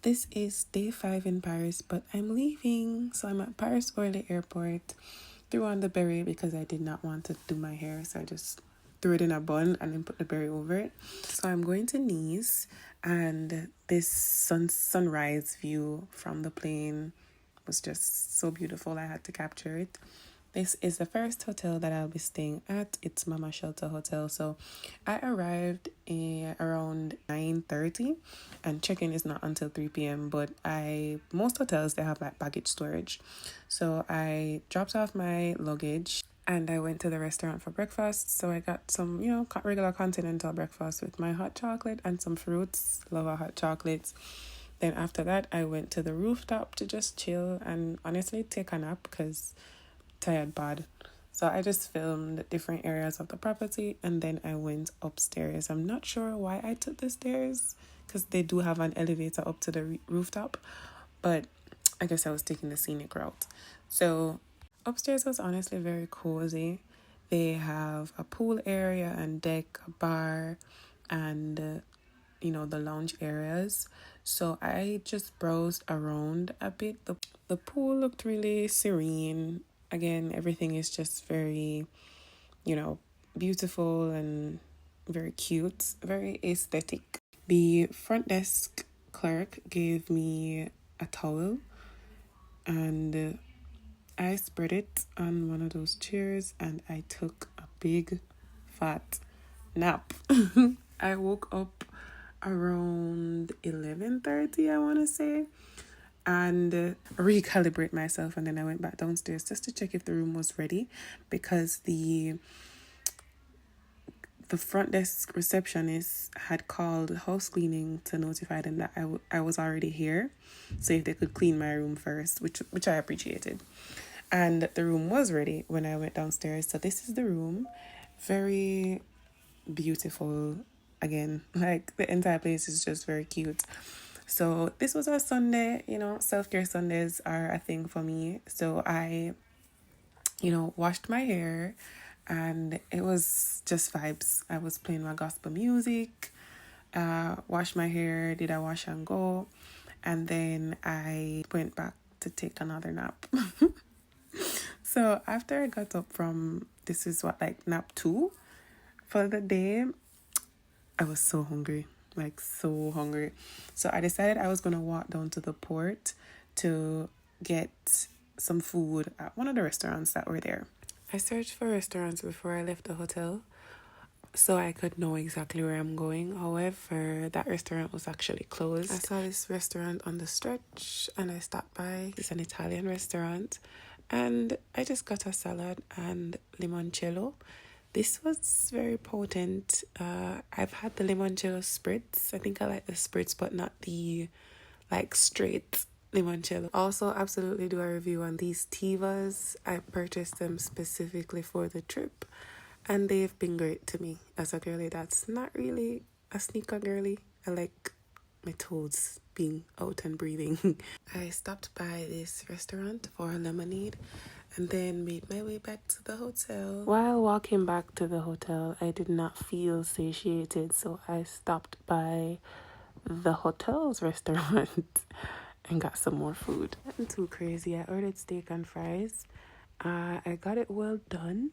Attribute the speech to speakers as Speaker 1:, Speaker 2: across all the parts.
Speaker 1: This is day 5 in Paris, but I'm leaving. So I'm at Paris Orly Airport. Threw on the beret because I did not want to do my hair. So I just threw it in a bun and then put the beret over it. So I'm going to Nice, and this sunrise view from the plane was just so beautiful. I had to capture it. This is the first hotel that I'll be staying at. It's Mama Shelter Hotel. So I arrived around 9:30, and check-in is not until 3 p.m. But most hotels, they have like baggage storage. So I dropped off my luggage and I went to the restaurant for breakfast. So I got some, regular continental breakfast with my hot chocolate and some fruits. Love our hot chocolates. Then after that, I went to the rooftop to just chill and honestly take a nap because tired bad. So I just filmed different areas of the property and then I went upstairs. I'm not sure why I took the stairs because they do have an elevator up to the rooftop, but I guess I was taking the scenic route. So upstairs was honestly very cozy. They have a pool area and deck, a bar, and the lounge areas. So I just browsed around a bit. The pool looked really serene. Again, everything is just very, beautiful and very cute, very aesthetic. The front desk clerk gave me a towel and I spread it on one of those chairs and I took a big fat nap. I woke up around 11:30, I want to say, and recalibrate myself, and then I went back downstairs just to check if the room was ready because the front desk receptionist had called house cleaning to notify them that I was already here, so if they could clean my room first, which I appreciated. And the room was ready when I went downstairs. So this is the room. Very beautiful. Again, like the entire place is just very cute. So this was a Sunday, self-care Sundays are a thing for me. So I, washed my hair and it was just vibes. I was playing my gospel music, washed my hair, did a wash and go, and then I went back to take another nap. So after I got up from, this is nap 2 for the day, I was so hungry, so hungry. So I decided I was going to walk down to the port to get some food at one of the restaurants that were there. I searched for restaurants before I left the hotel so I could know exactly where I'm going. However, that restaurant was actually closed. I saw this restaurant on the stretch and I stopped by. It's an Italian restaurant and I just got a salad and limoncello. This was very potent. I've had the limoncello spritz. I think I like the spritz, but not the straight limoncello. Also, absolutely do a review on these Tivas. I purchased them specifically for the trip, and they've been great to me as a girly that's not really a sneaker girly. I like my toes being out and breathing. I stopped by this restaurant for a lemonade and then made my way back to the hotel. While walking back to the hotel, I did not feel satiated, so I stopped by the hotel's restaurant and got some more food. Nothing too crazy. I ordered steak and fries. I got it well done,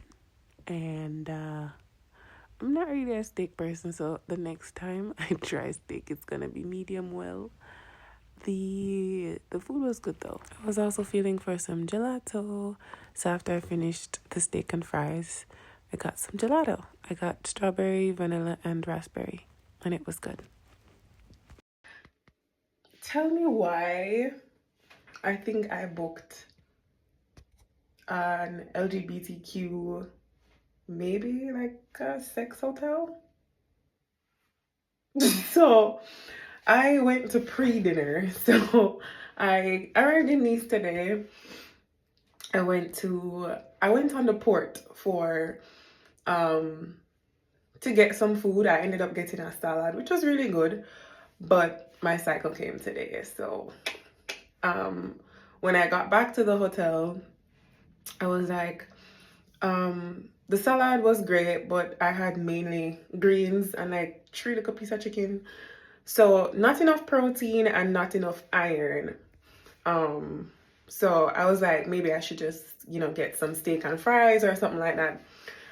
Speaker 1: and I'm not really a steak person, so the next time I try steak, it's gonna be medium well. The food was good though. I was also feeling for some gelato. So after I finished the steak and fries, I got some gelato. I got strawberry, vanilla, and raspberry, and it was good. Tell me why I think I booked an LGBTQ, maybe a sex hotel. So I went to pre-dinner. So I arrived in Nice today. I went on the port for to get some food. I ended up getting a salad, which was really good, but my cycle came today. So when I got back to the hotel, I was like, the salad was great, but I had mainly greens and 3 little piece of chicken. So not enough protein and not enough iron. So I was like, maybe I should just, get some steak and fries or something like that.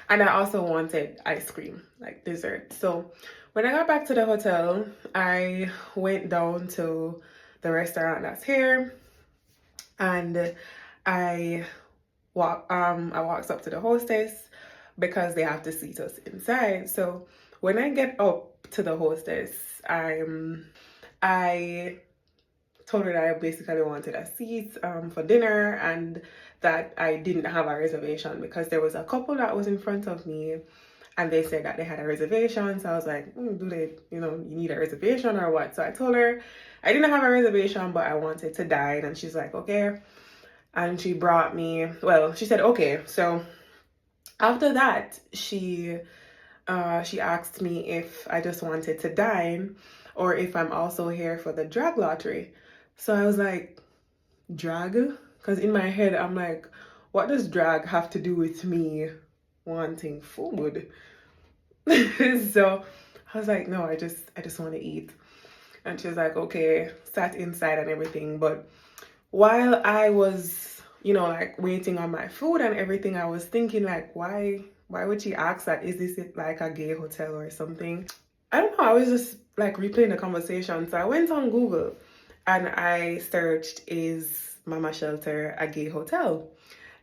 Speaker 1: And I also wanted ice cream, like dessert. So when I got back to the hotel, I went down to the restaurant that's here, and I I walked up to the hostess because they have to seat us inside. So when I get up to the hostess, I told her that I basically wanted a seat for dinner, and that I didn't have a reservation because there was a couple that was in front of me, and they said that they had a reservation. So I was like, do they, you need a reservation or what? So I told her I didn't have a reservation, but I wanted to dine. And she's like, okay. And she brought me, well, she said, okay. So after that, she asked me if I just wanted to dine or if I'm also here for the drag lottery. So I was like, drag? Because in my head, I'm like, what does drag have to do with me wanting food? So I was like, no, I just want to eat. And she's like, okay, sat inside and everything. But while I was, like waiting on my food and everything, I was thinking like, why would she ask that? Is this like a gay hotel or something? I don't know. I was just like replaying the conversation. So I went on Google and I searched, is Mama Shelter a gay hotel?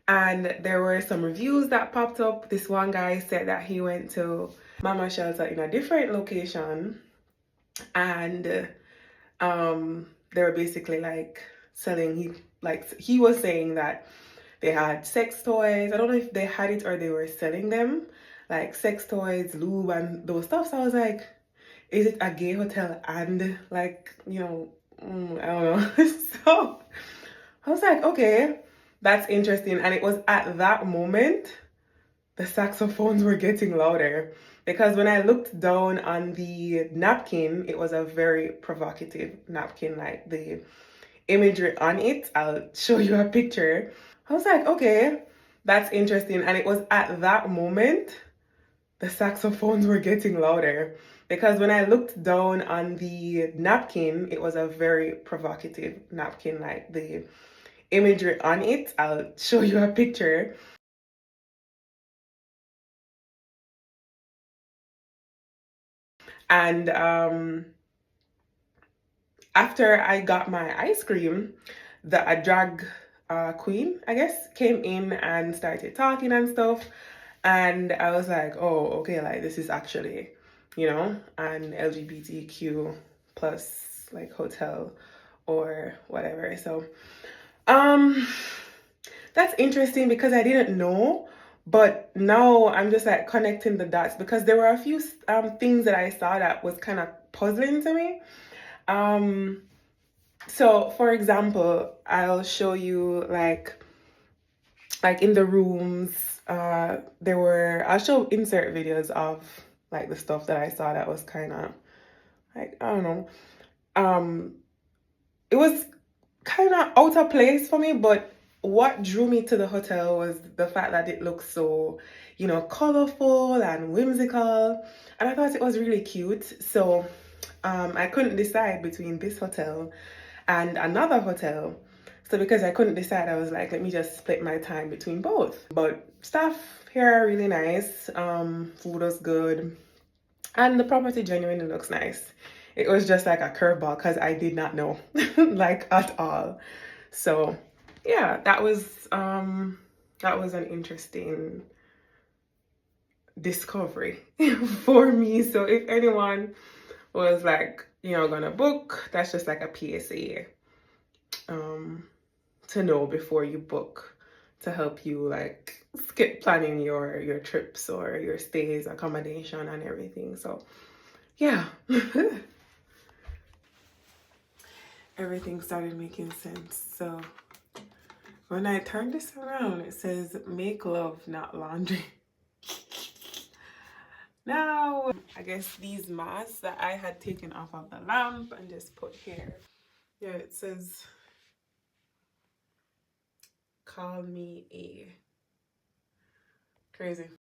Speaker 1: And there were some reviews that popped up. This one guy said that he went to Mama Shelter in a different location, and they were basically like selling, he was saying that they had sex toys. I don't know if they had it or they were selling them, like sex toys, lube, and those stuff. So I was like, is it a gay hotel and like, I don't know. So I was like, okay, that's interesting. And it was at that moment the saxophones were getting louder, because when I looked down on the napkin, it was a very provocative napkin, like the imagery on it. I'll show you a picture. I was like, okay, that's interesting. And it was at that moment the saxophones were getting louder, because when I looked down on the napkin, it was a very provocative napkin, like the imagery on it. I'll show you a picture. And after I got my ice cream, a drag queen, I guess, came in and started talking and stuff. And I was like, oh, okay, like this is actually, an LGBTQ plus like hotel or whatever. So, um, that's interesting because I didn't know, but now I'm just like connecting the dots, because there were a few things that I saw that was kind of puzzling to me. Um, so for example, I'll show you like in the rooms, I'll show insert videos of like the stuff that I saw that was kind of like, I don't know. Um, it was kind of out of place for me, but what drew me to the hotel was the fact that it looked so, colorful and whimsical, and I thought it was really cute. So I couldn't decide between this hotel and another hotel. So because I couldn't decide, I was like, let me just split my time between both. But staff here are really nice. Food was good, and the property genuinely looks nice. It was just like a curveball because I did not know, like at all. So yeah, that was an interesting discovery for me. So if anyone was like, gonna book, that's just like a PSA to know before you book, to help you like skip planning your trips or your stays, accommodation, and everything. So yeah. Everything started making sense. So when I turn this around, it says make love, not laundry. Now, I guess these masks that I had taken off of the lamp and just put here. Yeah, it says call me a crazy.